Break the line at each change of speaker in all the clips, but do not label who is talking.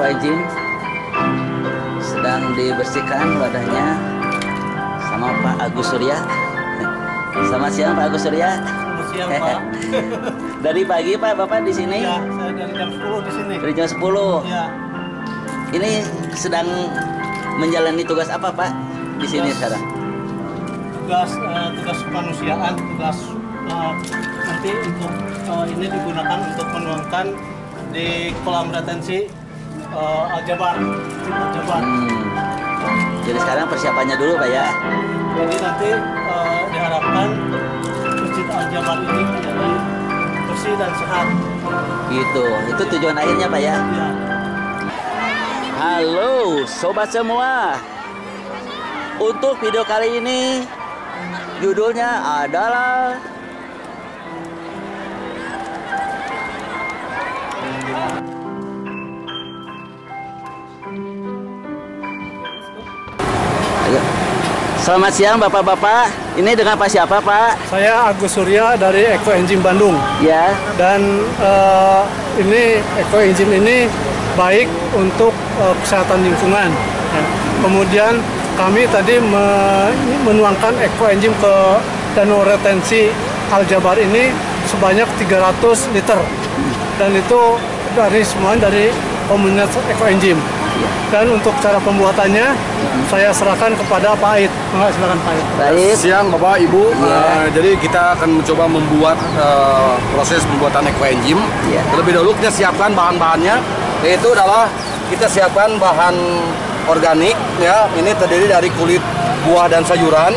Enzim sedang dibersihkan wadahnya sama Pak Agus Surya. Selamat siang Pak Agus Surya.
Selamat siang Pak.
Dari pagi Pak, Bapak di sini?
Ya, saya dari jam 10 di sini.
Dari jam 10.
Ya.
Ini sedang menjalani tugas apa Pak di sini sekarang?
Tugas kemanusiaan, tugas nanti untuk ini digunakan untuk menuangkan di kolam retensi Al-Jabar.
Jadi sekarang persiapannya dulu Pak ya?
Jadi nanti diharapkan Masjid Al-Jabar ini menjadi bersih dan sehat.
Gitu, itu tujuan akhirnya Pak ya?
Ya.
Halo sobat semua. Untuk video kali ini judulnya adalah Selamat siang Bapak-bapak. Ini dengan Pak siapa Pak?
Saya Agus Surya dari Eko Enzim Bandung.
Ya.
Dan ini Eko Enzim ini baik untuk kesehatan lingkungan. Ya. Kemudian kami tadi menuangkan Eko Enzim ke danau retensi Al-Jabar ini sebanyak 300 liter. Dan itu semuanya dari komunitas Eko Enzim. Dan untuk cara pembuatannya saya serahkan kepada Pak Ait. Silakan Pak Ait.
Baik.
Siang Bapak Ibu. Jadi kita akan mencoba membuat proses pembuatan Eko Enzim. Terlebih dahulu kita siapkan bahan-bahannya, yaitu adalah kita siapkan bahan organik ya. Ini terdiri dari kulit buah dan sayuran.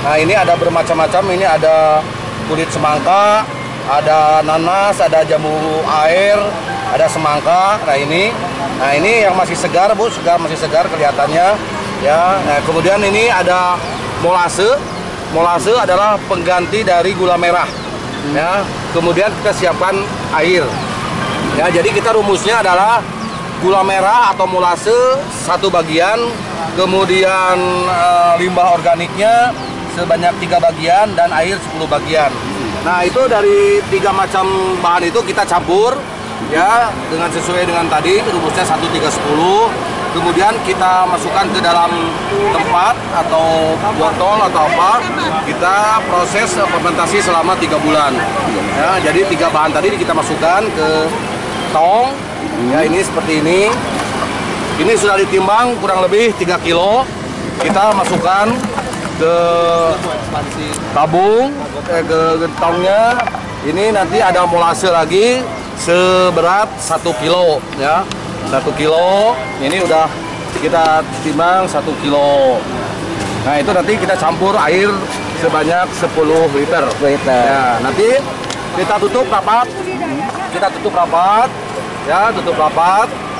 Nah, ini ada bermacam-macam. Ini ada kulit semangka, ada nanas, ada jambu air, ada semangka. Nah ini yang masih segar Bu, masih segar kelihatannya ya. Nah, kemudian ini ada molase. Molase adalah pengganti dari gula merah. Ya. Kemudian kita siapkan air. Ya, jadi kita rumusnya adalah gula merah atau molase 1 bagian, kemudian limbah organiknya sebanyak 3 bagian dan air 10 bagian. Nah, itu dari 3 macam bahan itu kita campur ya dengan sesuai dengan tadi rumusnya 1:3:10. Kemudian kita masukkan ke dalam tempat atau botol atau apa, kita proses fermentasi selama 3 bulan ya. Jadi 3 bahan tadi kita masukkan ke tong ya, ini seperti ini. Ini sudah ditimbang kurang lebih 3 kilo. Kita masukkan ke tabung, ke tongnya. Ini nanti ada molase lagi seberat 1 kilo ya. 1 kilo ini udah kita timbang 1 kilo. Nah, itu nanti kita campur air sebanyak 10 liter. Ya, nanti kita tutup rapat. Tutup rapat.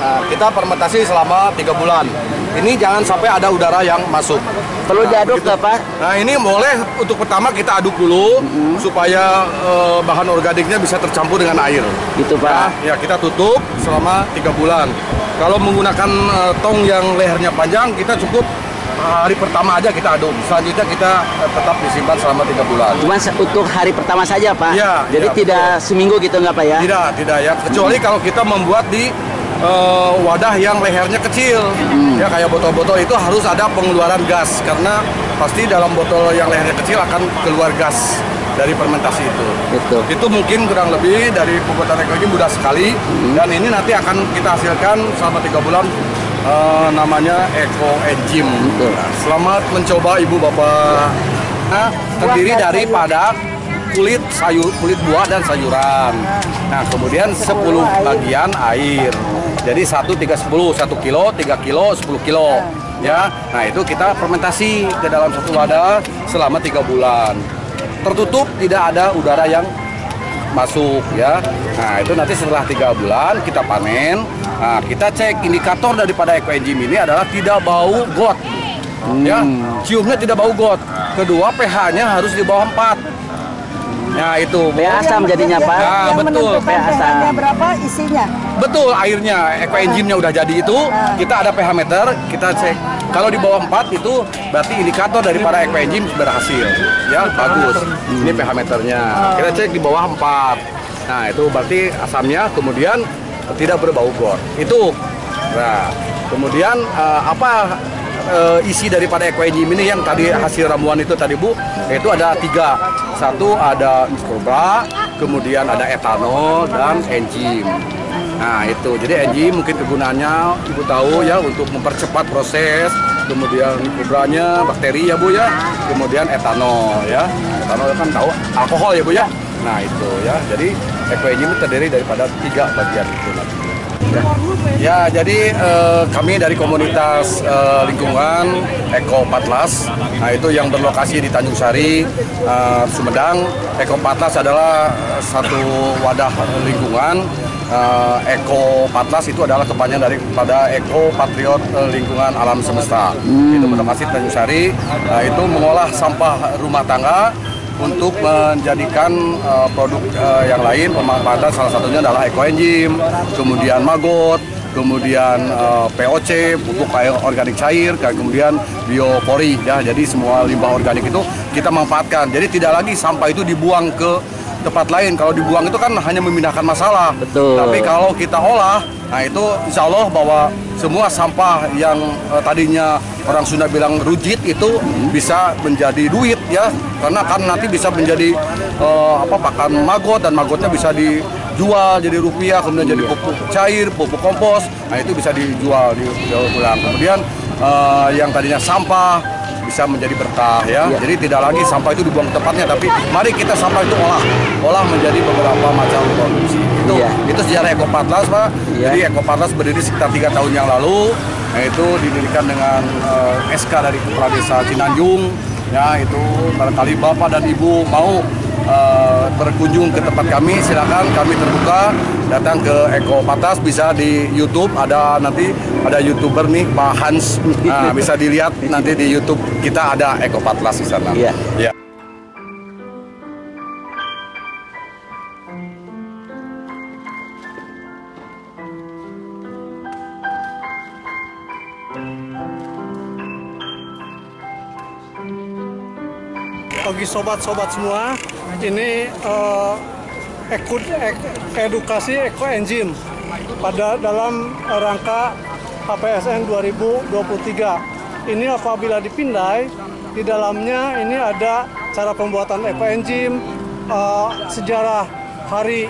Nah, kita fermentasi selama 3 bulan. Ini jangan sampai ada udara yang masuk.
Perlu diaduk nggak Pak?
Nah, ini boleh untuk pertama kita aduk dulu supaya bahan organiknya bisa tercampur dengan air.
Gitu Pak.
Ya, kita tutup selama 3 bulan. Kalau menggunakan tong yang lehernya panjang, kita cukup hari pertama aja kita aduk. Selanjutnya kita tetap disimpan selama 3 bulan.
Cuma untuk hari pertama saja Pak?
Ya,
jadi
ya,
tidak
betul.
seminggu gitu nggak Pak ya?
Tidak ya. Kecuali kalau kita membuat di wadah yang lehernya kecil. Ya, kayak botol-botol itu harus ada pengeluaran gas, karena pasti dalam botol yang lehernya kecil akan keluar gas dari fermentasi itu.
Betul.
Itu mungkin kurang lebih dari pembuatan Eko Enzim mudah sekali. Dan ini nanti akan kita hasilkan selama 3 bulan. Namanya Eko Enzim. Nah, selamat mencoba Ibu Bapak. Nah, terdiri daripada kulit buah dan sayuran. Nah, kemudian 10 bagian air. Jadi 1:3:10, 1 kilo, 3 kilo, 10 kilo. Ya, nah itu kita fermentasi ke dalam satu wadah selama 3 bulan. Tertutup, tidak ada udara yang masuk ya. Nah, itu nanti setelah 3 bulan kita panen. Nah, kita cek indikator daripada Eko Enzim ini adalah tidak bau got. Ya, ciumnya tidak bau got. Kedua, pH-nya harus di bawah 4. Ya, itu
pH asam jadinya Pak.
Ya,
yang
betul.
menentukan pH-nya berapa isinya?
Betul, airnya Eko Enzimnya udah jadi itu, kita ada pH meter, kita cek. Kalau di bawah 4 itu berarti indikator daripada Eko Enzim berhasil. Ya, bagus. Ini pH meternya. Kita cek di bawah 4. Nah, itu berarti asamnya kemudian tidak berbau got. Itu Nah, kemudian apa isi daripada ekoenzim ini yang tadi hasil ramuan itu tadi Bu, itu ada 3. Satu ada mikroba, kemudian ada etanol dan enzim. Nah itu, jadi enzim mungkin kegunaannya Ibu tahu ya untuk mempercepat proses, kemudian mikrobanya bakteri ya Bu ya, kemudian etanol ya. Etanol kan tahu alkohol ya Bu ya. Nah itu ya, jadi ekoenzim itu terdiri daripada 3 bagian itu nanti. Ya, jadi kami dari komunitas lingkungan Eko Patlas, nah itu yang berlokasi di Tanjung Sari, Sumedang. Eko Patlas adalah satu wadah lingkungan. Eko Patlas itu adalah kepanjangan daripada Eko Patriot Lingkungan Alam Semesta. Itu berlokasi di Tanjung Sari, itu mengolah sampah rumah tangga untuk menjadikan produk yang lain pemanfaatan, salah satunya adalah ekoenzim, kemudian maggot, kemudian POC, pupuk organik cair, kemudian biopori ya. Jadi semua limbah organik itu kita manfaatkan. Jadi tidak lagi sampah itu dibuang ke tempat lain. Kalau dibuang itu kan hanya memindahkan masalah.
Betul.
Tapi kalau kita olah, nah itu insya Allah bahwa semua sampah yang tadinya orang Sunda bilang rujit itu bisa menjadi duit ya, karena kan nanti bisa menjadi pakan maggot, dan maggotnya bisa dijual jadi rupiah, kemudian jadi pupuk cair, pupuk kompos. Nah itu bisa dijual ulang. Kemudian yang tadinya sampah bisa menjadi berkah ya. Jadi tidak lagi sampah itu dibuang ke tempatnya, tapi mari kita sampah itu olah menjadi beberapa macam produksi. Itu sejarah Eko Patlas Pak. Jadi Eko Patlas berdiri sekitar 3 tahun yang lalu. Nah, itu didirikan dengan SK dari Kepala Desa Cinanjung. Ya, itu barangkali Bapak dan Ibu mau berkunjung ke tempat kami, silakan, kami terbuka, datang ke Eko Patlas, bisa di YouTube, nanti ada YouTuber nih Pak Hans, bisa dilihat nanti di YouTube kita ada Eko Patlas di sana.
Iya.
Ya.
Bagi sobat-sobat semua, ini edukasi ekoenzim pada dalam rangka HPSN 2023. Ini apabila dipindai, di dalamnya ini ada cara pembuatan ekoenzim, sejarah Hari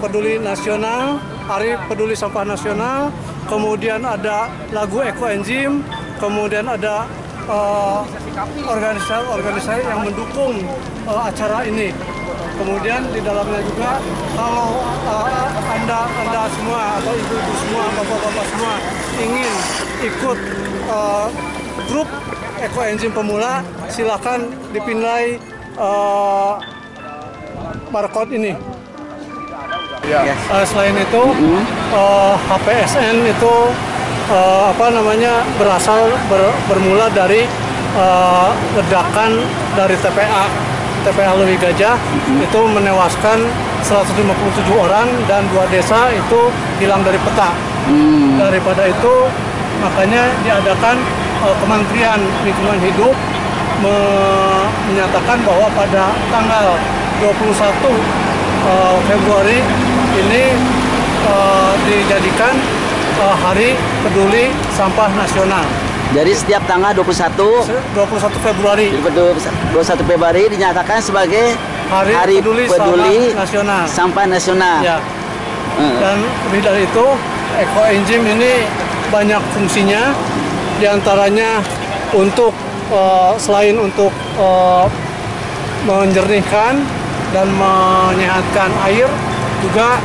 Peduli Nasional, Hari Peduli Sampah Nasional, kemudian ada lagu ekoenzim, kemudian ada organisasi yang mendukung acara ini. Kemudian di dalamnya juga kalau anda semua atau ibu-ibu semua, bapak-bapak semua ingin ikut grup ekoenzim pemula, silakan dipindai barcode ini. Selain itu, HPSN itu bermula dari ledakan dari TPA Lewi Gajah, itu menewaskan 157 orang dan 2 desa itu hilang dari peta. Daripada itu makanya diadakan Kementerian Lingkungan Hidup menyatakan bahwa pada tanggal 21 Februari ini dijadikan Hari Peduli Sampah Nasional.
Jadi setiap tanggal 21
Februari
dinyatakan sebagai Hari Peduli Sampah Nasional.
Ya. Dan lebih dari itu, ekoenzim ini banyak fungsinya, diantaranya untuk selain untuk menjernihkan dan menyehatkan air, juga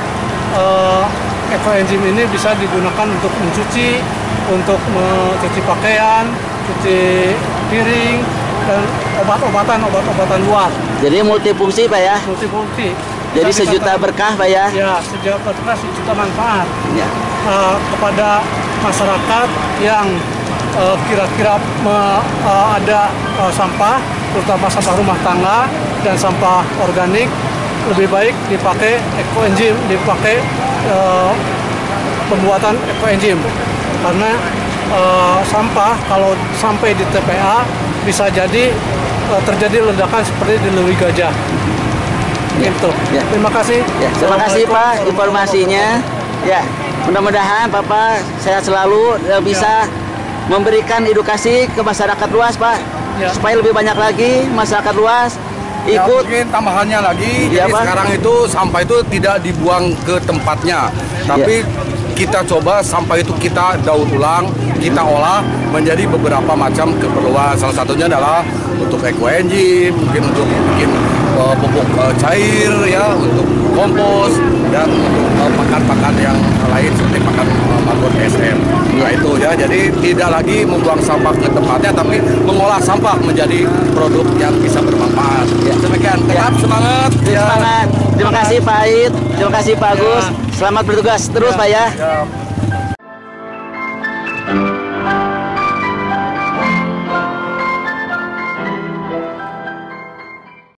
ekoenzim ini bisa digunakan untuk mencuci, untuk mencuci pakaian, cuci piring, dan obat-obatan luar.
Jadi multifungsi Pak ya?
Multifungsi.
Jadi sejuta berkah Pak ya?
Ya, sejuta berkah, sejuta manfaat.
Ya.
Kepada masyarakat yang kira-kira ada sampah, terutama sampah rumah tangga dan sampah organik, lebih baik dipakai ekoenzim, dipakai pembuatan ekoenzim, karena sampah kalau sampai di TPA bisa jadi terjadi ledakan seperti di Lewi Gajah. Gitu.
Ya.
Terima kasih.
Ya. Terima kasih Pak informasinya. Ya, mudah-mudahan Bapak sehat selalu bisa memberikan edukasi ke masyarakat luas, Pak.
Ya.
Supaya lebih banyak lagi masyarakat luas
Ya,
ikut.
mungkin tambahannya lagi,
Ya,
jadi
Pak.
sekarang itu sampah itu tidak dibuang ke tempatnya, tapi kita coba sampah itu kita daur ulang, kita olah menjadi beberapa macam keperluan. Salah satunya adalah untuk eco-engine, mungkin untuk bikin pupuk cair, ya, untuk kompos, dan untuk pakan-pakan yang lain seperti pakan maggot SM. Nah itu ya, jadi tidak lagi membuang sampah ke tempatnya, tapi mengolah sampah menjadi produk yang bisa bermanfaat. Ya, demikian. Tetap semangat. Ya.
Semangat. Terima kasih Pak Ait, terima kasih Pak Agus. Selamat bertugas terus Pak ya.
Ya.